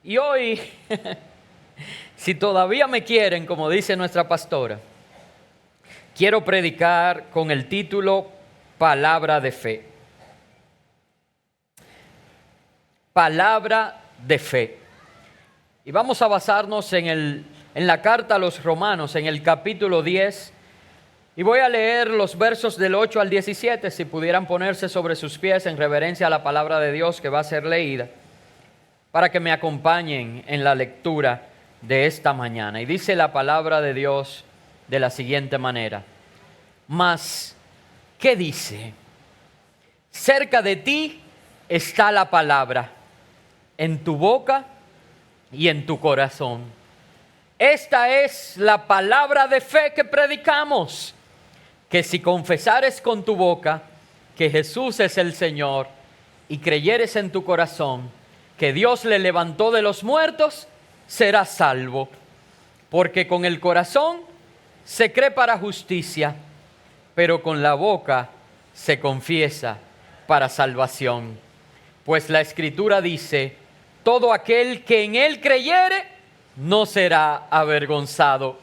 Y hoy, si todavía me quieren, como dice nuestra pastora, quiero predicar con el título Palabra de Fe. Palabra de Fe. Y vamos a basarnos en la carta a los Romanos, en el capítulo 10. Y voy a leer los versos del 8 al 17, si pudieran ponerse sobre sus pies en reverencia a la palabra de Dios que va a ser leída, para que me acompañen en la lectura de esta mañana. Y dice la palabra de Dios de la siguiente manera: Mas, ¿qué dice? Cerca de ti está la palabra, en tu boca y en tu corazón. Esta es la palabra de fe que predicamos, que si confesares con tu boca que Jesús es el Señor y creyeres en tu corazón que Dios le levantó de los muertos, serás salvo. Porque con el corazón se cree para justicia, pero con la boca se confiesa para salvación. Pues la Escritura dice: todo aquel que en Él creyere no será avergonzado,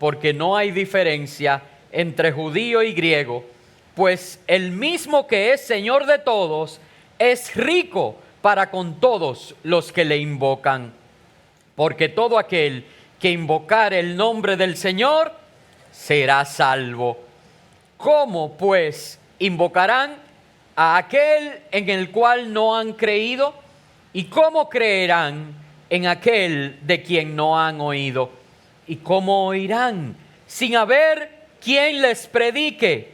porque no hay diferencia entre judío y griego, pues el mismo que es Señor de todos es rico para con todos los que le invocan. Porque todo aquel que invocare el nombre del Señor será salvo. ¿Cómo pues invocarán a aquel en el cual no han creído? ¿Y cómo creerán en aquel de quien no han oído? ¿Y cómo oirán sin haber quien les predique?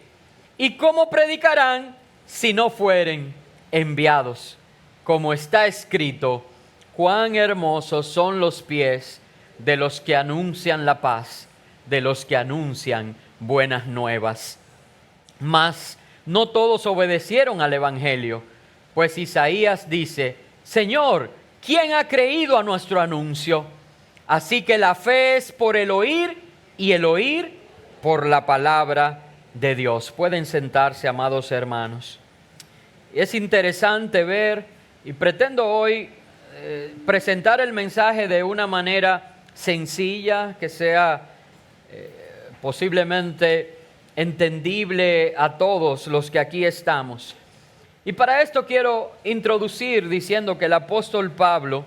¿Y cómo predicarán si no fueren enviados? Como está escrito: cuán hermosos son los pies de los que anuncian la paz, de los que anuncian buenas nuevas. Mas no todos obedecieron al evangelio, pues Isaías dice: Señor, ¿quién ha creído a nuestro anuncio? Así que la fe es por el oír, y el oír por la palabra de Dios. Pueden sentarse, amados hermanos. Es interesante ver, y pretendo hoy presentar el mensaje de una manera sencilla, que sea posiblemente entendible a todos los que aquí estamos. Y para esto quiero introducir diciendo que el apóstol Pablo,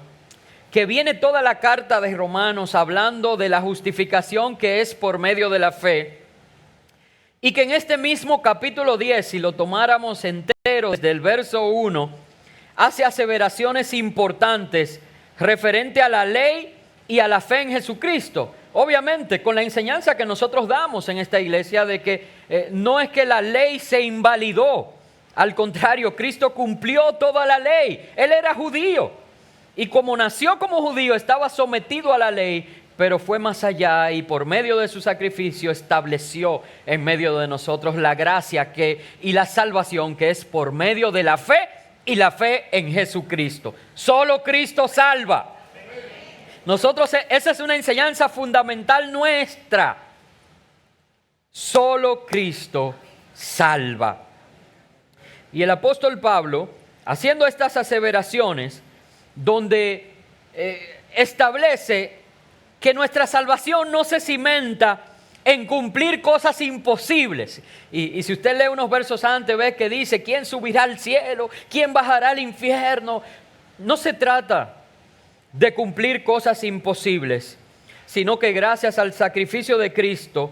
que viene toda la carta de Romanos hablando de la justificación que es por medio de la fe, y que en este mismo capítulo 10, si lo tomáramos entero desde el verso 1, hace aseveraciones importantes referente a la ley y a la fe en Jesucristo. Obviamente, con la enseñanza que nosotros damos en esta iglesia de que no es que la ley se invalidó. Al contrario, Cristo cumplió toda la ley. Él era judío. Y como nació como judío, estaba sometido a la ley, pero fue más allá y por medio de su sacrificio estableció en medio de nosotros la gracia y la salvación que es por medio de la fe y la fe en Jesucristo. Solo Cristo salva. Nosotros, esa es una enseñanza fundamental nuestra. Solo Cristo salva. Y el apóstol Pablo, haciendo estas aseveraciones, donde establece que nuestra salvación no se cimenta en cumplir cosas imposibles. Y si usted lee unos versos antes, ve que dice: ¿quién subirá al cielo? ¿Quién bajará al infierno? No se trata de cumplir cosas imposibles, sino que gracias al sacrificio de Cristo,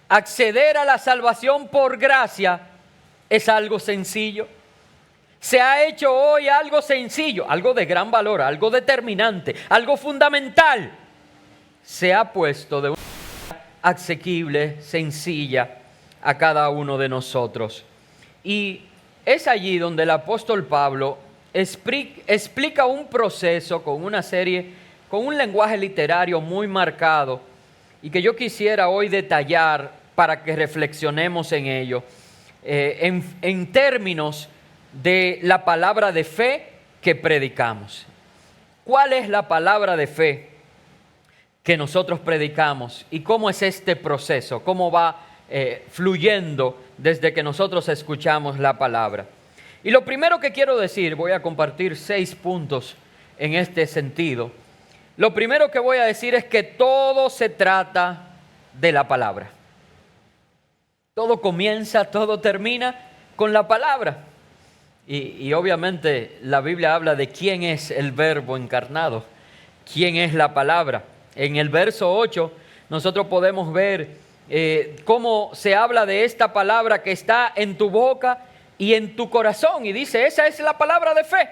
acceder a la salvación por gracia es algo sencillo. Se ha hecho hoy algo sencillo, algo de gran valor, algo determinante, algo fundamental. Se ha puesto de una manera asequible, sencilla a cada uno de nosotros. Y es allí donde el apóstol Pablo explica un proceso con una serie, con un lenguaje literario muy marcado, y que yo quisiera hoy detallar para que reflexionemos en ello, en términos de la palabra de fe que predicamos. ¿Cuál es la palabra de fe que nosotros predicamos y cómo es este proceso? ¿Cómo va fluyendo desde que nosotros escuchamos la palabra? Y lo primero que quiero decir, voy a compartir 6 puntos en este sentido, Lo primero que voy a decir es que todo se trata de la palabra. Todo comienza, todo termina con la palabra. Y obviamente la Biblia habla de quién es el Verbo encarnado, quién es la palabra. En el verso 8 nosotros podemos ver cómo se habla de esta palabra que está en tu boca y en tu corazón. Y dice, esa es la palabra de fe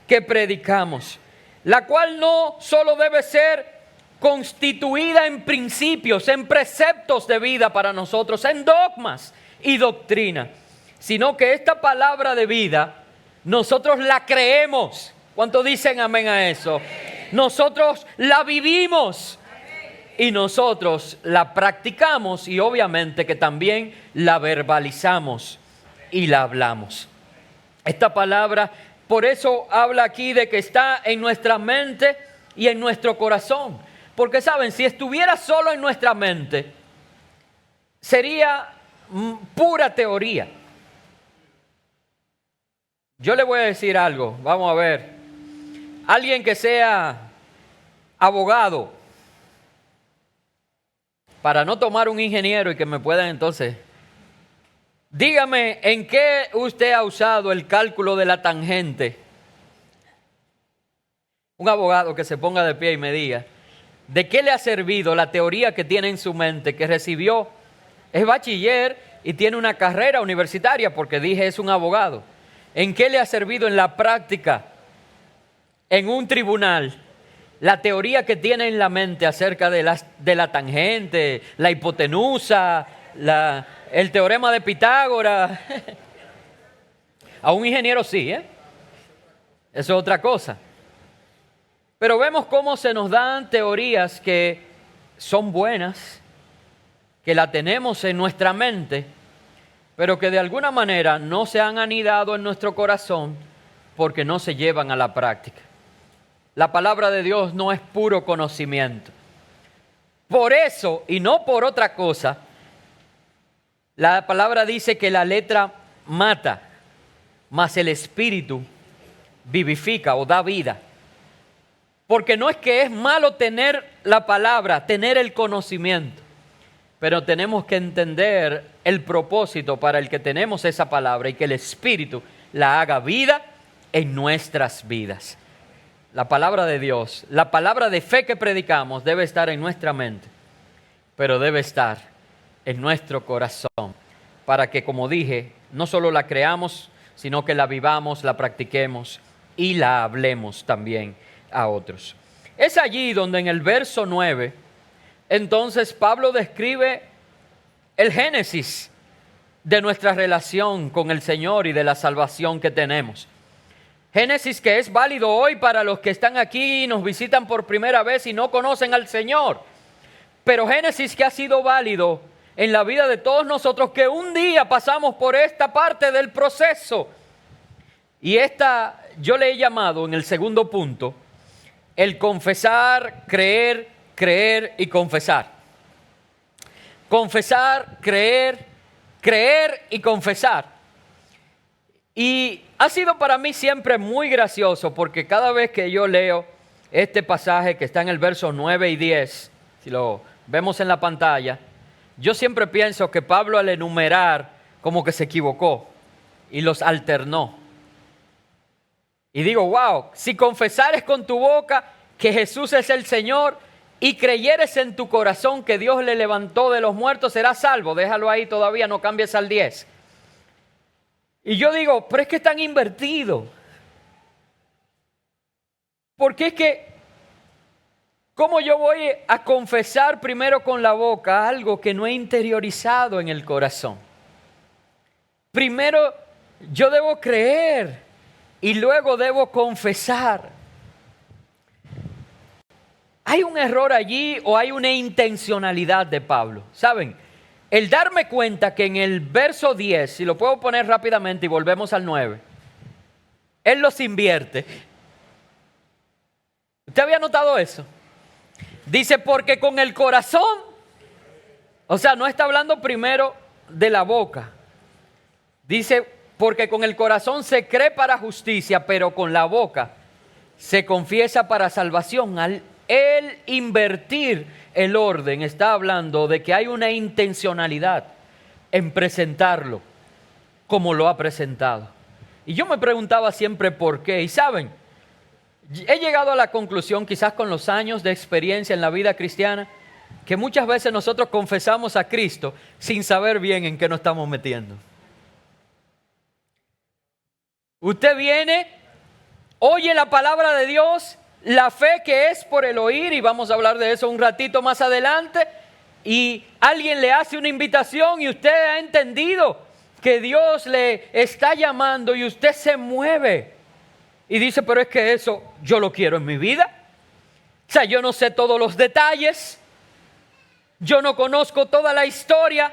que predicamos, la cual no solo debe ser constituida en principios, en preceptos de vida para nosotros, en dogmas y doctrina, sino que esta palabra de vida nosotros la creemos. ¿Cuántos dicen amén a eso? Nosotros la vivimos y nosotros la practicamos, y obviamente que también la verbalizamos y la hablamos. Esta palabra, por eso habla aquí de que está en nuestra mente y en nuestro corazón. Porque saben, si estuviera solo en nuestra mente, sería pura teoría. Yo le voy a decir algo, vamos a ver. Alguien que sea abogado, para no tomar un ingeniero y que me puedan entonces, dígame en qué usted ha usado el cálculo de la tangente. Un abogado que se ponga de pie y me diga, ¿de qué le ha servido la teoría que tiene en su mente, que recibió, es bachiller y tiene una carrera universitaria, porque dije es un abogado? ¿En qué le ha servido en la práctica, en un tribunal, la teoría que tiene en la mente acerca de la tangente, la hipotenusa, el teorema de Pitágoras? A un ingeniero sí, Eso es otra cosa. Pero vemos cómo se nos dan teorías que son buenas, que la tenemos en nuestra mente, pero que de alguna manera no se han anidado en nuestro corazón porque no se llevan a la práctica. La palabra de Dios no es puro conocimiento. Por eso, y no por otra cosa, la palabra dice que la letra mata, mas el espíritu vivifica o da vida. Porque no es que es malo tener la palabra, tener el conocimiento, pero tenemos que entender el propósito para el que tenemos esa palabra y que el Espíritu la haga vida en nuestras vidas. La palabra de Dios, la palabra de fe que predicamos debe estar en nuestra mente, pero debe estar en nuestro corazón, para que, como dije, no solo la creamos, sino que la vivamos, la practiquemos y la hablemos también a otros. Es allí donde en el verso 9, entonces Pablo describe el génesis de nuestra relación con el Señor y de la salvación que tenemos. Génesis que es válido hoy para los que están aquí y nos visitan por primera vez y no conocen al Señor. Pero Génesis que ha sido válido en la vida de todos nosotros que un día pasamos por esta parte del proceso. Y esta yo le he llamado en el segundo punto, el confesar, creer, creer y confesar. Confesar, creer, creer y confesar. Y ha sido para mí siempre muy gracioso porque cada vez que yo leo este pasaje que está en el verso 9 y 10, si lo vemos en la pantalla, yo siempre pienso que Pablo al enumerar como que se equivocó y los alternó. Y digo, wow, si confesares con tu boca que Jesús es el Señor y creyeres en tu corazón que Dios le levantó de los muertos, serás salvo. Déjalo ahí todavía, no cambies al 10. Y yo digo, pero es que están invertidos. Porque es que, ¿cómo yo voy a confesar primero con la boca algo que no he interiorizado en el corazón? Primero yo debo creer y luego debo confesar. ¿Hay un error allí o hay una intencionalidad de Pablo? ¿Saben? El darme cuenta que en el verso 10, si lo puedo poner rápidamente y volvemos al 9, él los invierte. ¿Usted había notado eso? Dice, porque con el corazón, o sea, no está hablando primero de la boca. Dice, porque con el corazón se cree para justicia, pero con la boca se confiesa para salvación. El invertir el orden está hablando de que hay una intencionalidad en presentarlo como lo ha presentado. Y yo me preguntaba siempre por qué. Y saben, he llegado a la conclusión, quizás con los años de experiencia en la vida cristiana, que muchas veces nosotros confesamos a Cristo sin saber bien en qué nos estamos metiendo. Usted viene, oye la palabra de Dios, la fe que es por el oír, y vamos a hablar de eso un ratito más adelante, y alguien le hace una invitación y usted ha entendido que Dios le está llamando y usted se mueve y dice, pero es que eso yo lo quiero en mi vida. O sea, yo no sé todos los detalles, yo no conozco toda la historia,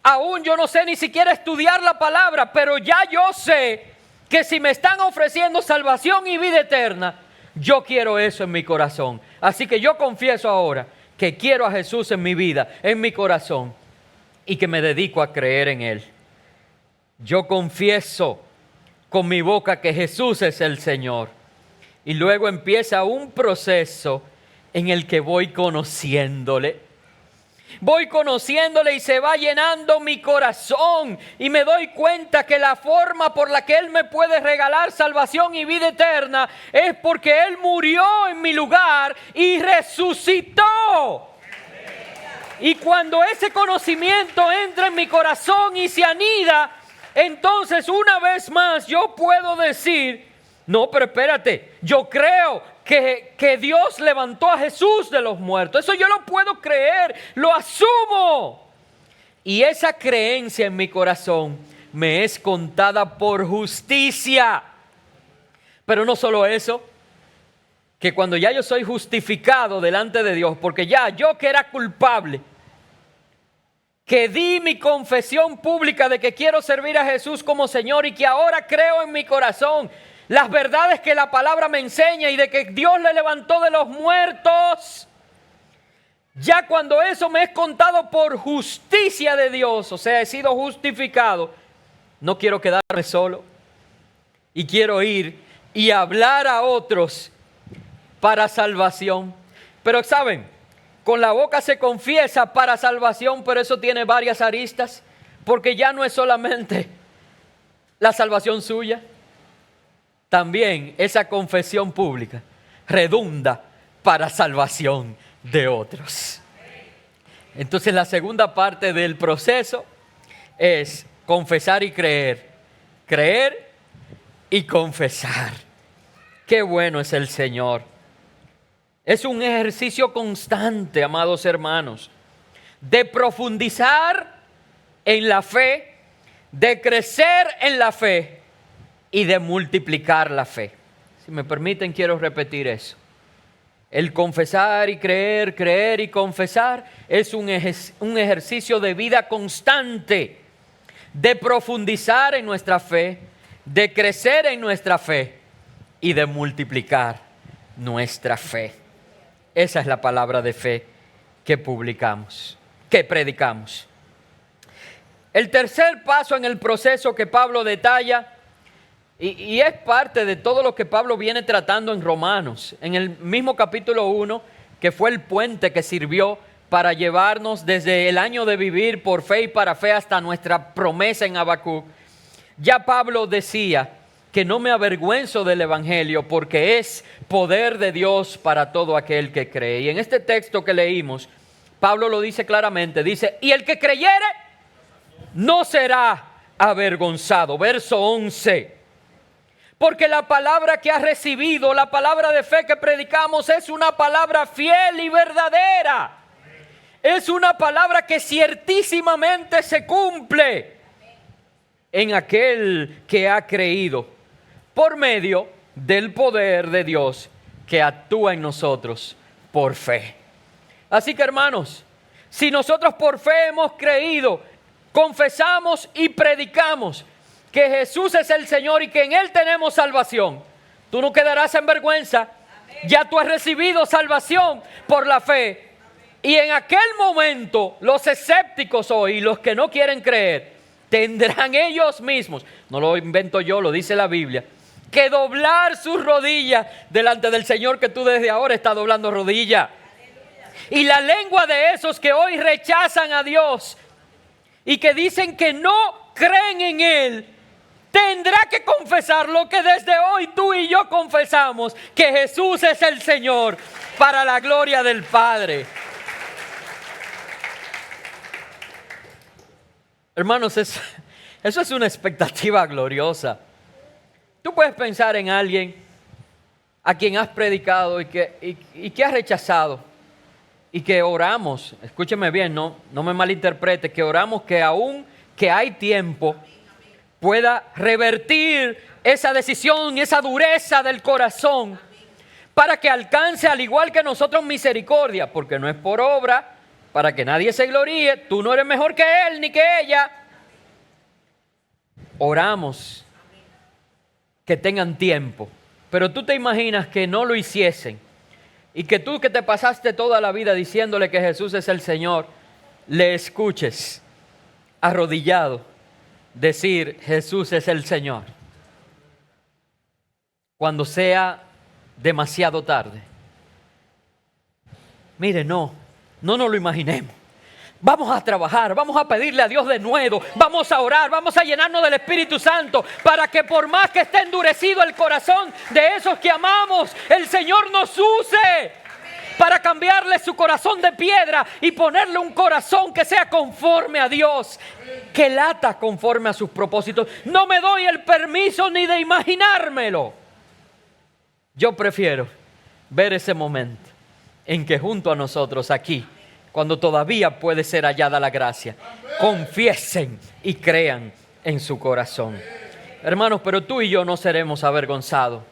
aún yo no sé ni siquiera estudiar la palabra, pero ya yo sé que si me están ofreciendo salvación y vida eterna, yo quiero eso en mi corazón. Así que yo confieso ahora que quiero a Jesús en mi vida, en mi corazón, y que me dedico a creer en Él. Yo confieso con mi boca que Jesús es el Señor. Y luego empieza un proceso en el que voy conociéndole. Voy conociéndole y se va llenando mi corazón y me doy cuenta que la forma por la que Él me puede regalar salvación y vida eterna es porque Él murió en mi lugar y resucitó. Y cuando ese conocimiento entra en mi corazón y se anida, entonces una vez más yo puedo decir, no, pero espérate, yo creo que Dios levantó a Jesús de los muertos. Eso yo lo puedo creer, lo asumo. Y esa creencia en mi corazón me es contada por justicia. Pero no solo eso, que cuando ya yo soy justificado delante de Dios, porque ya yo que era culpable, que di mi confesión pública de que quiero servir a Jesús como Señor y que ahora creo en mi corazón las verdades que la palabra me enseña y de que Dios le levantó de los muertos. Ya cuando eso me es contado por justicia de Dios, o sea, he sido justificado, no quiero quedarme solo y quiero ir y hablar a otros para salvación. Pero ¿saben? Con la boca se confiesa para salvación, pero eso tiene varias aristas, porque ya no es solamente la salvación suya. También esa confesión pública redunda para salvación de otros. Entonces la segunda parte del proceso es confesar y creer. Creer y confesar. Qué bueno es el Señor. Es un ejercicio constante, amados hermanos, de profundizar en la fe, de crecer en la fe y de multiplicar la fe. Si me permiten, quiero repetir eso. El confesar y creer, creer y confesar es un ejercicio de vida constante, de profundizar en nuestra fe, de crecer en nuestra fe y de multiplicar nuestra fe. Esa es la palabra de fe que publicamos, que predicamos. El tercer paso en el proceso que Pablo detalla, y es parte de todo lo que Pablo viene tratando en Romanos, en el mismo capítulo 1, que fue el puente que sirvió para llevarnos desde el año de vivir por fe y para fe hasta nuestra promesa en Habacuc. Ya Pablo decía que no me avergüenzo del evangelio porque es poder de Dios para todo aquel que cree. Y en este texto que leímos, Pablo lo dice claramente, dice, y el que creyere no será avergonzado. Verso 11. Porque la palabra que has recibido, la palabra de fe que predicamos es una palabra fiel y verdadera. Es una palabra que ciertísimamente se cumple en aquel que ha creído por medio del poder de Dios que actúa en nosotros por fe. Así que hermanos, si nosotros por fe hemos creído, confesamos y predicamos que Jesús es el Señor y que en Él tenemos salvación, tú no quedarás en vergüenza. Ya tú has recibido salvación por la fe. Y en aquel momento los escépticos hoy, los que no quieren creer, tendrán ellos mismos, no lo invento yo, lo dice la Biblia, que doblar sus rodillas delante del Señor, que tú desde ahora estás doblando rodilla. Y la lengua de esos que hoy rechazan a Dios y que dicen que no creen en Él, tendrá que confesar lo que desde hoy tú y yo confesamos, que Jesús es el Señor, para la gloria del Padre. Hermanos, eso es una expectativa gloriosa. Tú puedes pensar en alguien a quien has predicado y que has rechazado, y que oramos, escúcheme bien, no me malinterprete, que oramos que aún que hay tiempo, pueda revertir esa decisión y esa dureza del corazón, para que alcance, al igual que nosotros, misericordia, porque no es por obra, para que nadie se gloríe. Tú no eres mejor que él ni que ella. Oramos que tengan tiempo, pero tú te imaginas que no lo hiciesen, y que tú, que te pasaste toda la vida diciéndole que Jesús es el Señor, le escuches arrodillado decir Jesús es el Señor, cuando sea demasiado tarde. Mire, no nos lo imaginemos. Vamos a trabajar, vamos a pedirle a Dios de nuevo, vamos a orar, vamos a llenarnos del Espíritu Santo, para que por más que esté endurecido el corazón de esos que amamos, el Señor nos use para cambiarle su corazón de piedra y ponerle un corazón que sea conforme a Dios, que lata conforme a sus propósitos. No me doy el permiso ni de imaginármelo. Yo prefiero ver ese momento en que junto a nosotros aquí, cuando todavía puede ser hallada la gracia, confiesen y crean en su corazón. Hermanos, pero tú y yo no seremos avergonzados.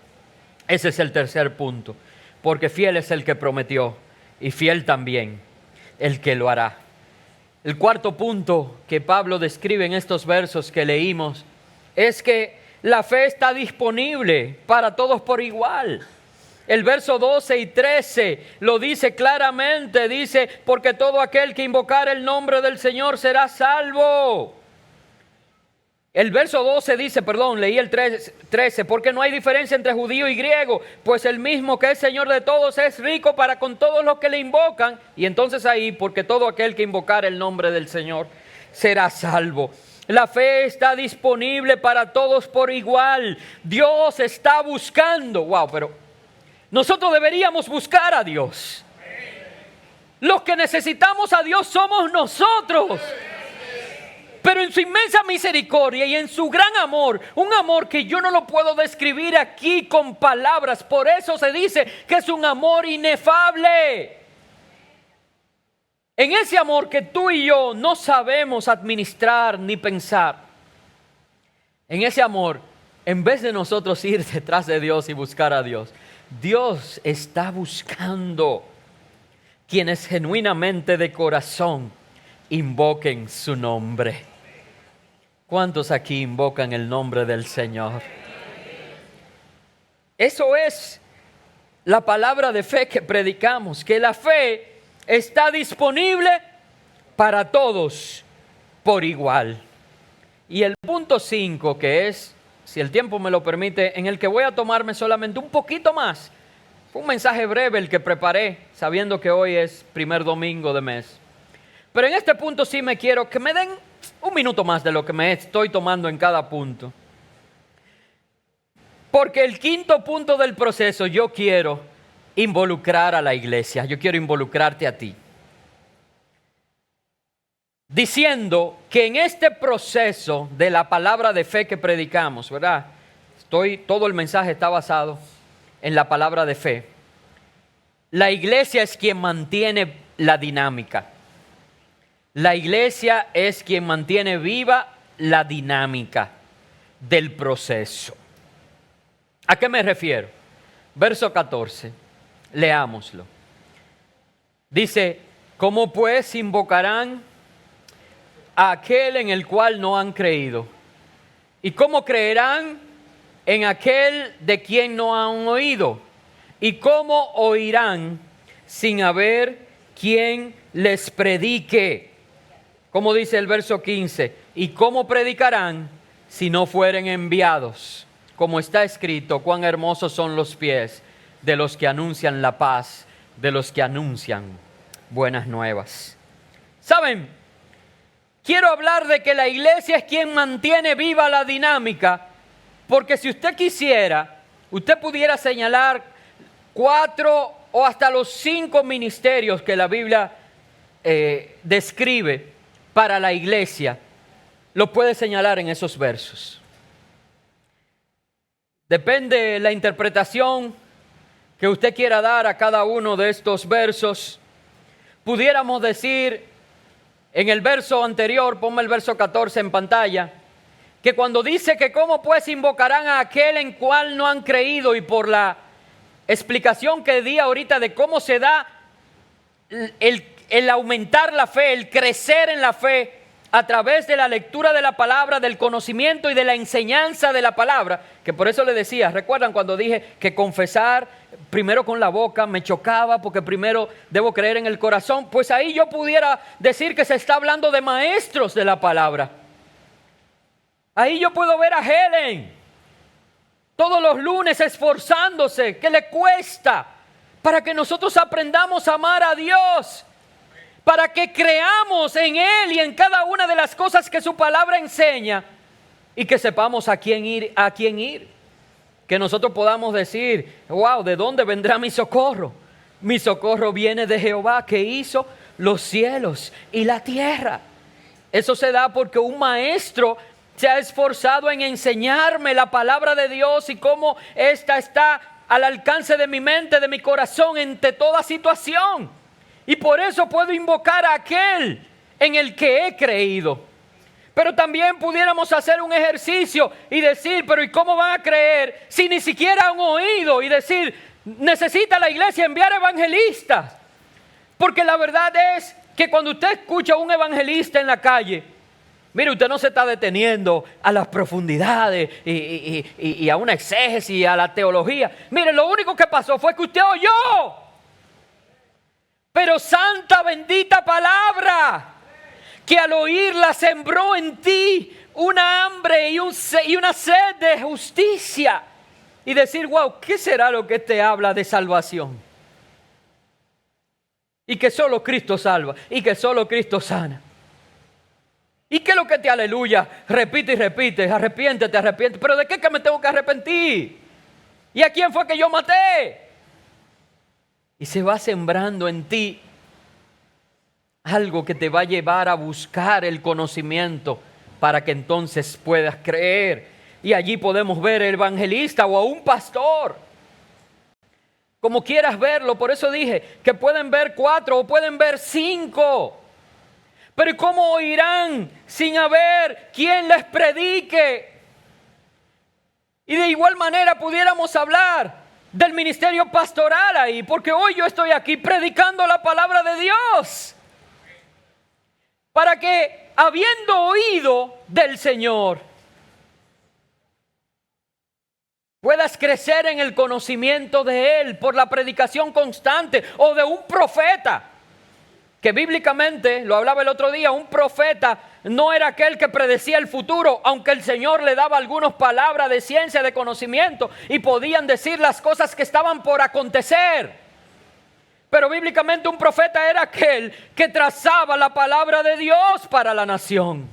Ese es el tercer punto. Porque fiel es el que prometió y fiel también el que lo hará. El cuarto punto que Pablo describe en estos versos que leímos es que la fe está disponible para todos por igual. El verso 12 y 13 lo dice claramente, dice, porque todo aquel que invocar el nombre del Señor será salvo. El verso 12 dice, leí el 13, porque no hay diferencia entre judío y griego, pues el mismo que es Señor de todos es rico para con todos los que le invocan. Y entonces ahí, porque todo aquel que invocar el nombre del Señor será salvo. La fe está disponible para todos por igual. Dios está buscando. Pero nosotros deberíamos buscar a Dios. Los que necesitamos a Dios somos nosotros. Pero en su inmensa misericordia y en su gran amor, un amor que yo no lo puedo describir aquí con palabras, por eso se dice que es un amor inefable. En ese amor que tú y yo no sabemos administrar ni pensar, en ese amor, en vez de nosotros ir detrás de Dios y buscar a Dios, Dios está buscando quienes genuinamente de corazón invoquen su nombre. ¿Cuántos aquí invocan el nombre del Señor? Eso es la palabra de fe que predicamos, que la fe está disponible para todos por igual. Y el punto 5, que es, si el tiempo me lo permite, en el que voy a tomarme solamente un poquito más. Fue un mensaje breve el que preparé, sabiendo que hoy es primer domingo de mes. Pero en este punto sí me quiero que me den un minuto más de lo que me estoy tomando en cada punto. Porque el quinto punto del proceso, yo quiero involucrar a la iglesia, yo quiero involucrarte a ti. Diciendo que en este proceso de la palabra de fe que predicamos, ¿verdad? Todo el mensaje está basado en la palabra de fe. La iglesia es quien mantiene la dinámica. La iglesia es quien mantiene viva la dinámica del proceso. ¿A qué me refiero? Verso 14, leámoslo. Dice, ¿cómo pues invocarán a aquel en el cual no han creído? ¿Y cómo creerán en aquel de quien no han oído? ¿Y cómo oirán sin haber quien les predique? Como dice el verso 15, ¿y cómo predicarán si no fueren enviados? como está escrito, cuán hermosos son los pies de los que anuncian la paz, de los que anuncian buenas nuevas. ¿Saben? Quiero hablar de que la iglesia es quien mantiene viva la dinámica, porque si usted quisiera, usted pudiera señalar 4 o hasta los 5 ministerios que la Biblia describe para la iglesia, lo puede señalar en esos versos. Depende de la interpretación que usted quiera dar a cada uno de estos versos. Pudiéramos decir, en el verso anterior, ponme el verso 14 en pantalla, que cuando dice que cómo pues invocarán a aquel en cual no han creído, y por la explicación que di ahorita de cómo se da el aumentar la fe, el crecer en la fe, a través de la lectura de la palabra, del conocimiento y de la enseñanza de la palabra, que por eso le decía, recuerdan cuando dije que confesar primero con la boca me chocaba porque primero debo creer en el corazón, pues ahí yo pudiera decir que se está hablando de maestros de la palabra. Ahí yo puedo ver a Helen todos los lunes esforzándose, que le cuesta, para que nosotros aprendamos a amar a Dios, para que creamos en Él y en cada una de las cosas que su palabra enseña y que sepamos a quién ir. Que nosotros podamos decir, wow, ¿de dónde vendrá mi socorro? Mi socorro viene de Jehová, que hizo los cielos y la tierra. Eso se da porque un maestro se ha esforzado en enseñarme la palabra de Dios y cómo esta está al alcance de mi mente, de mi corazón, ante toda situación. Y por eso puedo invocar a aquel en el que he creído. Pero también pudiéramos hacer un ejercicio y decir, pero ¿y cómo van a creer si ni siquiera han oído? Y decir, necesita la iglesia enviar evangelistas. Porque la verdad es que cuando usted escucha a un evangelista en la calle, mire, usted no se está deteniendo a las profundidades y a una exégesis y a la teología. Mire, lo único que pasó fue que usted oyó. Pero santa, bendita palabra, que al oírla sembró en ti una hambre y una sed de justicia. Y decir, wow, ¿qué será lo que te habla de salvación? Y que solo Cristo salva, y que solo Cristo sana. ¿Y qué es lo que te aleluya? Repite y repite, arrepiéntete. ¿Pero de qué que me tengo que arrepentir? ¿Y a quién fue que yo maté? Y se va sembrando en ti algo que te va a llevar a buscar el conocimiento para que entonces puedas creer. Y allí podemos ver el evangelista o a un pastor. Como quieras verlo, por eso dije que pueden ver 4 o pueden ver 5. Pero ¿cómo oirán sin haber quien les predique? Y de igual manera pudiéramos hablar del ministerio pastoral ahí, porque hoy yo estoy aquí predicando la palabra de Dios, para que habiendo oído del Señor, puedas crecer en el conocimiento de Él por la predicación constante, o de un profeta, que bíblicamente, lo hablaba el otro día, un profeta no era aquel que predecía el futuro, aunque el Señor le daba algunas palabras de ciencia, de conocimiento, y podían decir las cosas que estaban por acontecer. Pero bíblicamente un profeta era aquel que trazaba la palabra de Dios para la nación.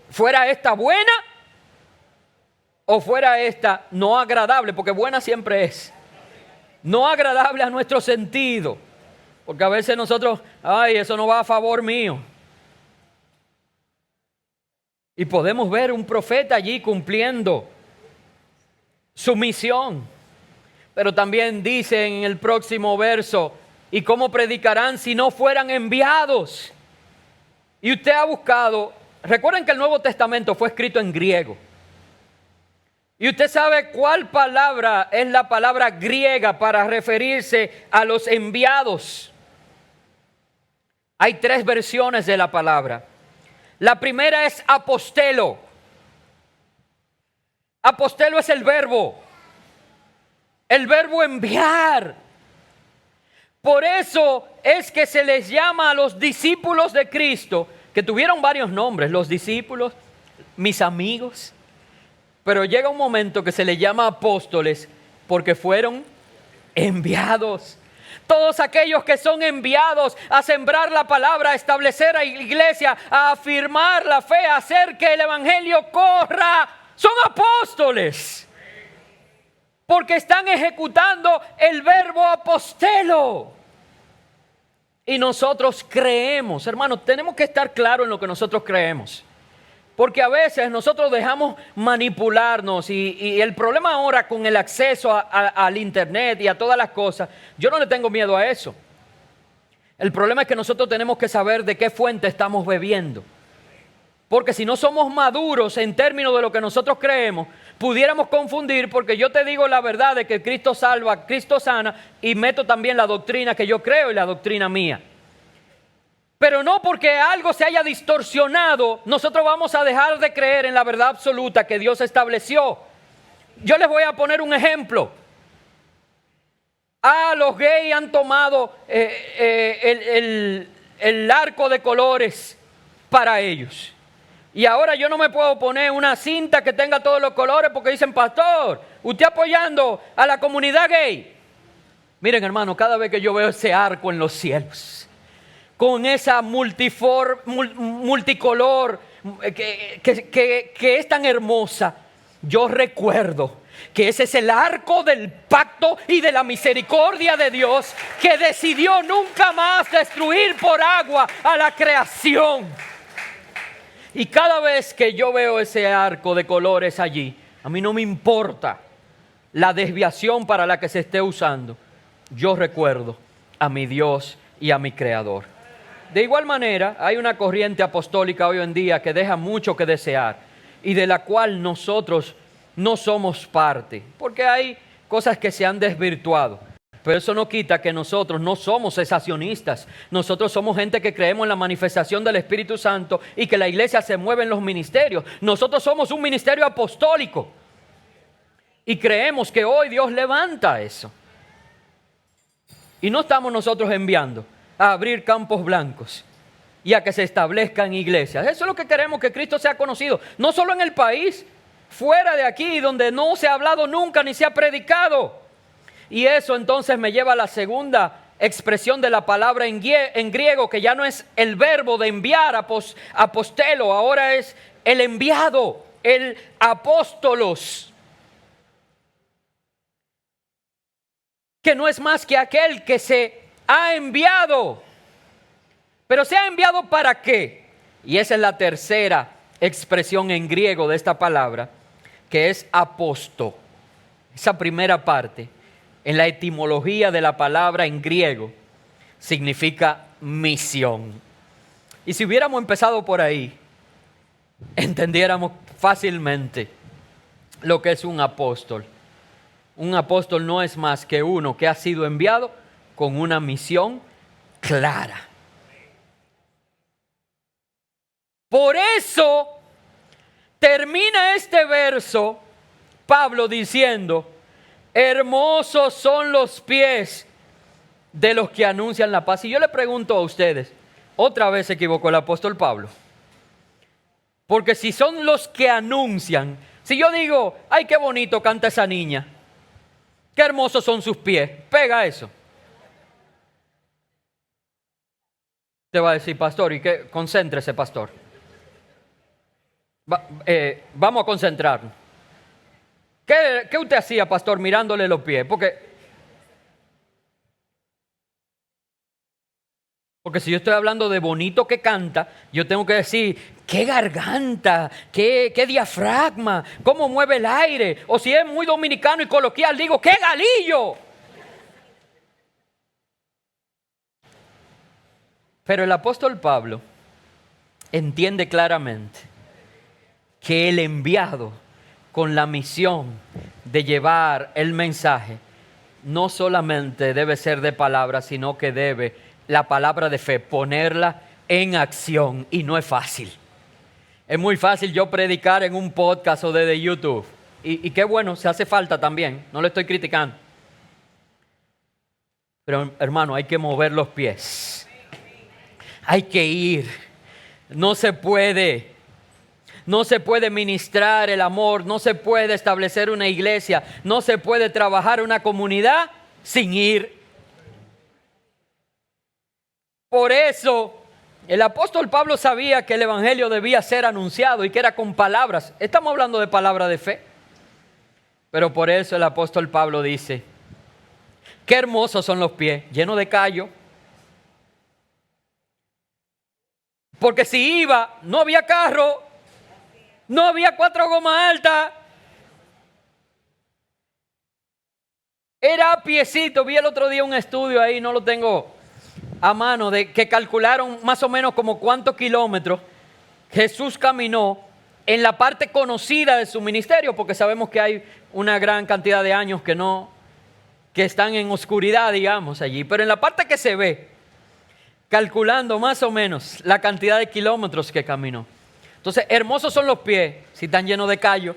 Fuera esta buena o fuera esta no agradable, porque buena siempre es. No agradable a nuestro sentido. Porque a veces nosotros, eso no va a favor mío. Y podemos ver un profeta allí cumpliendo su misión. Pero también dice en el próximo verso, ¿y cómo predicarán si no fueran enviados? Y usted ha buscado, recuerden que el Nuevo Testamento fue escrito en griego. Y usted sabe cuál palabra es la palabra griega para referirse a los enviados. Hay 3 versiones de la palabra. La primera es apostelo. Apostelo es el verbo enviar. Por eso es que se les llama a los discípulos de Cristo, que tuvieron varios nombres, los discípulos, mis amigos, Pero llega un momento que se les llama apóstoles porque fueron enviados. Todos aquellos que son enviados a sembrar la palabra, a establecer a iglesia, a afirmar la fe, a hacer que el evangelio corra, son apóstoles. Porque están ejecutando el verbo apostelo. Y nosotros creemos, hermanos, tenemos que estar claros en lo que nosotros creemos. Porque a veces nosotros dejamos manipularnos y el problema ahora con el acceso al internet y a todas las cosas, yo no le tengo miedo a eso. El problema es que nosotros tenemos que saber de qué fuente estamos bebiendo. Porque si no somos maduros en términos de lo que nosotros creemos, pudiéramos confundir, porque yo te digo la verdad de que Cristo salva, Cristo sana, y meto también la doctrina que yo creo y la doctrina mía. Pero no porque algo se haya distorsionado, nosotros vamos a dejar de creer en la verdad absoluta que Dios estableció. Yo les voy a poner un ejemplo. Los gays han tomado el arco de colores para ellos. Y ahora yo no me puedo poner una cinta que tenga todos los colores porque dicen, pastor, usted apoyando a la comunidad gay. Miren, hermano, cada vez que yo veo ese arco en los cielos, con esa multicolor que es tan hermosa, yo recuerdo que ese es el arco del pacto y de la misericordia de Dios que decidió nunca más destruir por agua a la creación. Y cada vez que yo veo ese arco de colores allí, a mí no me importa la desviación para la que se esté usando. Yo recuerdo a mi Dios y a mi Creador. De igual manera, hay una corriente apostólica hoy en día que deja mucho que desear y de la cual nosotros no somos parte, porque hay cosas que se han desvirtuado. Pero eso no quita que nosotros no somos cesacionistas. Nosotros somos gente que creemos en la manifestación del Espíritu Santo y que la iglesia se mueve en los ministerios. Nosotros somos un ministerio apostólico y creemos que hoy Dios levanta eso. Y no estamos nosotros enviando a abrir campos blancos y a que se establezcan iglesias. Eso es lo que queremos, que Cristo sea conocido, no solo en el país, fuera de aquí donde no se ha hablado nunca ni se ha predicado. Y eso entonces me lleva a la segunda expresión de la palabra en griego, que ya no es el verbo de enviar, apostelo, ahora es el enviado, el apóstolos, que no es más que aquel que se ha enviado. Pero ¿se ha enviado para qué? Y esa es la tercera expresión en griego de esta palabra, que es apóstol. Esa primera parte, en la etimología de la palabra en griego, significa misión. Y si hubiéramos empezado por ahí, entendiéramos fácilmente lo que es un apóstol. Un apóstol no es más que uno que ha sido enviado con una misión clara. Por eso termina este verso Pablo diciendo: hermosos son los pies de los que anuncian la paz. Y yo le pregunto a ustedes, otra vez se equivocó el apóstol Pablo. Porque si son los que anuncian, si yo digo, ay, qué bonito canta esa niña, qué hermosos son sus pies, pega eso. Te va a decir, pastor, y que concéntrese, pastor. Vamos a concentrarnos. ¿Qué usted hacía, pastor, mirándole los pies? Porque si yo estoy hablando de bonito que canta, yo tengo que decir, qué garganta, qué diafragma, cómo mueve el aire. O si es muy dominicano y coloquial, digo, qué galillo. Pero el apóstol Pablo entiende claramente que el enviado con la misión de llevar el mensaje no solamente debe ser de palabra, sino que debe la palabra de fe ponerla en acción, y no es fácil. Es muy fácil yo predicar en un podcast o desde YouTube y qué bueno, se hace falta también, no le estoy criticando. Pero hermano, hay que mover los pies, hay que ir, no se puede No se puede ministrar el amor, no se puede establecer una iglesia, no se puede trabajar una comunidad sin ir. Por eso el apóstol Pablo sabía que el evangelio debía ser anunciado y que era con palabras. Estamos hablando de palabra de fe. Pero por eso el apóstol Pablo dice, qué hermosos son los pies, llenos de callo. Porque si iba, no había carro, no había 4 gomas altas. Era a piecito. Vi el otro día un estudio ahí, no lo tengo a mano, de que calcularon más o menos como cuántos kilómetros Jesús caminó en la parte conocida de su ministerio, porque sabemos que hay una gran cantidad de años que están en oscuridad, digamos, allí. Pero en la parte que se ve, calculando más o menos la cantidad de kilómetros que caminó. Entonces, hermosos son los pies, si están llenos de callo.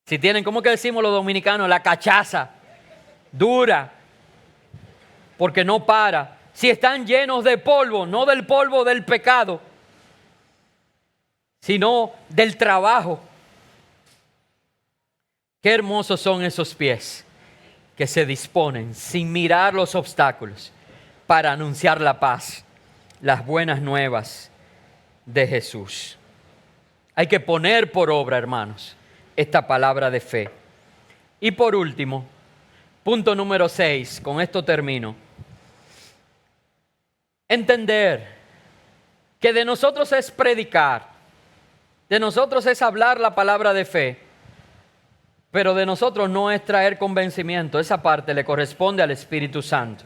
Si tienen, ¿cómo que decimos los dominicanos? La cachaza, dura, porque no para. Si están llenos de polvo, no del polvo del pecado, sino del trabajo. Qué hermosos son esos pies que se disponen sin mirar los obstáculos para anunciar la paz, las buenas nuevas de Jesús. Hay que poner por obra, hermanos, esta palabra de fe. Y por último, punto número 6, con esto termino. Entender que de nosotros es predicar, de nosotros es hablar la palabra de fe, pero de nosotros no es traer convencimiento. Esa parte le corresponde al Espíritu Santo.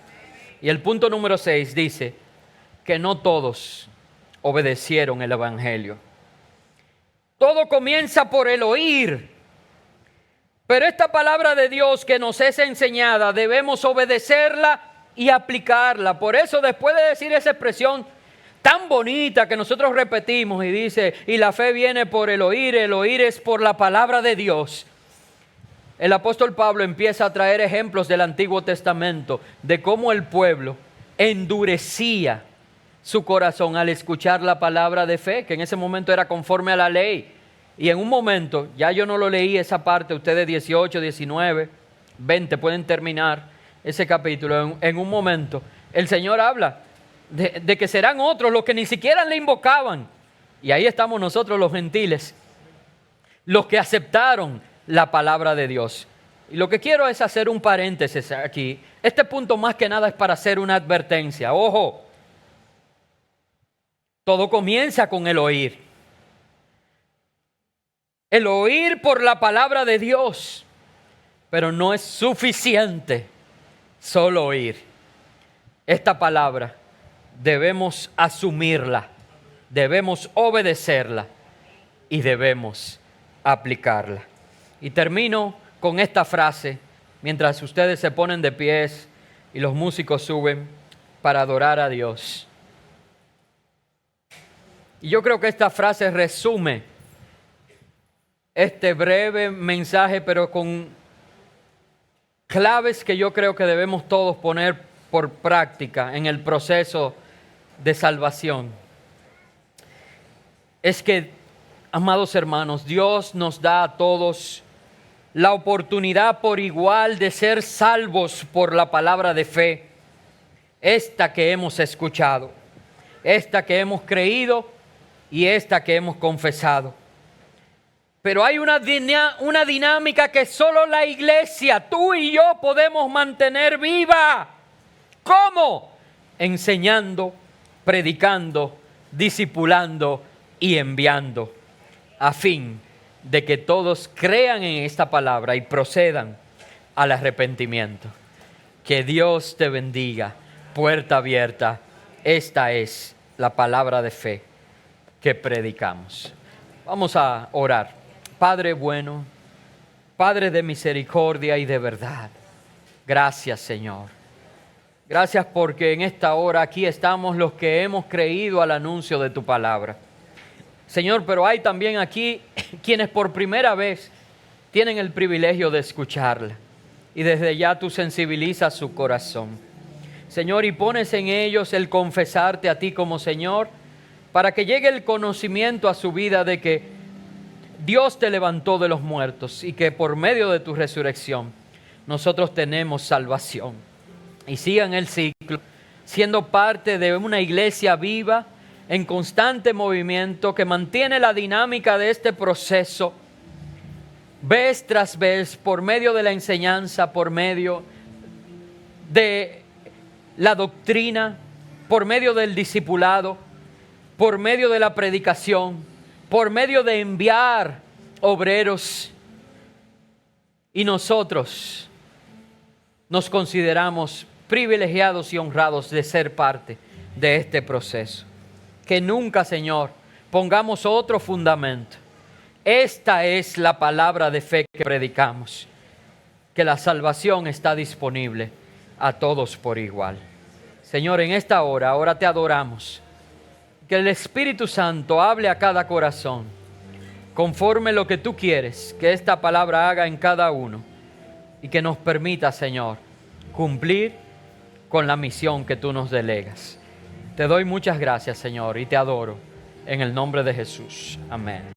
Y el punto número 6 dice que no todos obedecieron el Evangelio. Todo comienza por el oír, pero esta palabra de Dios que nos es enseñada debemos obedecerla y aplicarla. Por eso, después de decir esa expresión tan bonita que nosotros repetimos y dice, y la fe viene por el oír es por la palabra de Dios. El apóstol Pablo empieza a traer ejemplos del Antiguo Testamento de cómo el pueblo endurecía su corazón al escuchar la palabra de fe, que en ese momento era conforme a la ley. Y en un momento, ya yo no lo leí esa parte, ustedes 18, 19, 20 pueden terminar ese capítulo. En un momento, el Señor habla de que serán otros los que ni siquiera le invocaban. Y ahí estamos nosotros los gentiles, los que aceptaron la palabra de Dios. Y lo que quiero es hacer un paréntesis aquí. Este punto más que nada es para hacer una advertencia. Ojo, todo comienza con el oír. El oír por la palabra de Dios. Pero no es suficiente solo oír. Esta palabra debemos asumirla, debemos obedecerla y debemos aplicarla. Y termino con esta frase, mientras ustedes se ponen de pies y los músicos suben para adorar a Dios. Y yo creo que esta frase resume este breve mensaje, pero con claves que yo creo que debemos todos poner por práctica en el proceso de salvación. Es que, amados hermanos, Dios nos da a todos la oportunidad por igual de ser salvos por la palabra de fe, esta que hemos escuchado, esta que hemos creído y esta que hemos confesado. Pero hay una dinámica que solo la iglesia, tú y yo, podemos mantener viva. ¿Cómo? Enseñando, predicando, discipulando y enviando, a fin de que todos crean en esta palabra y procedan al arrepentimiento. Que Dios te bendiga. Puerta abierta. Esta es la palabra de fe que predicamos. Vamos a orar. Padre bueno, Padre de misericordia y de verdad, gracias, Señor. Gracias porque en esta hora aquí estamos los que hemos creído al anuncio de tu palabra. Señor, pero hay también aquí quienes por primera vez tienen el privilegio de escucharla. Y desde ya tú sensibilizas su corazón. Señor, y pones en ellos el confesarte a ti como Señor, para que llegue el conocimiento a su vida de que Dios te levantó de los muertos y que por medio de tu resurrección nosotros tenemos salvación. Y sigan el ciclo, siendo parte de una iglesia viva, en constante movimiento, que mantiene la dinámica de este proceso, vez tras vez, por medio de la enseñanza, por medio de la doctrina, por medio del discipulado, por medio de la predicación, por medio de enviar obreros. Y nosotros nos consideramos privilegiados y honrados de ser parte de este proceso. Que nunca, Señor, pongamos otro fundamento. Esta es la palabra de fe que predicamos, que la salvación está disponible a todos por igual. Señor, en esta hora, ahora te adoramos. Que el Espíritu Santo hable a cada corazón, conforme lo que tú quieres que esta palabra haga en cada uno, y que nos permita, Señor, cumplir con la misión que tú nos delegas. Te doy muchas gracias, Señor, y te adoro en el nombre de Jesús. Amén.